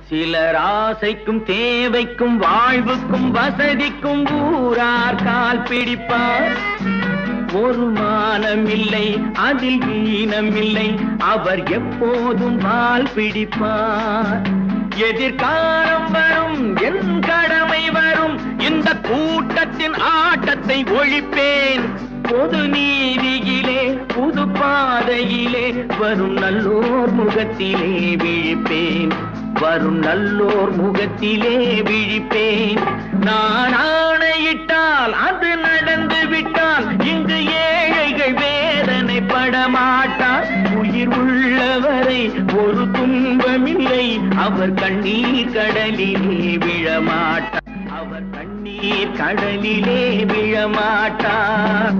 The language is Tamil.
சிலர் ஆசைக்கும் தேவைக்கும் வாழ்வுக்கும் வசதிக்கும் ஊரார் கால் பிடிப்பார். ஒரு மானமில்லை அதில் ஈனமில்லை, அவர் எப்போதும் வால் பிடிப்பார். எதிர்காலம் வரும், என் கடமை வரும், இந்த கூட்டத்தின் ஆட்டத்தை ஒழிப்பேன். பொது நீதியிலே புது பாதையிலே வரும் நல்லோர் முகத்திலே விழிப்பேன். வரும் நல்லோர் முகத்திலே விழிப்பேன். நான் ஆணையிட்டால் அது நடந்து விட்டால் இங்கு ஏழைகள் வேதனை படமாட்டார். உயிர் உள்ளவரை ஒரு துன்பமில்லை, அவர் கண்ணீர் கடலிலே விழமாட்டார். அவர் கண்ணீர் கடலிலே விழமாட்டார்.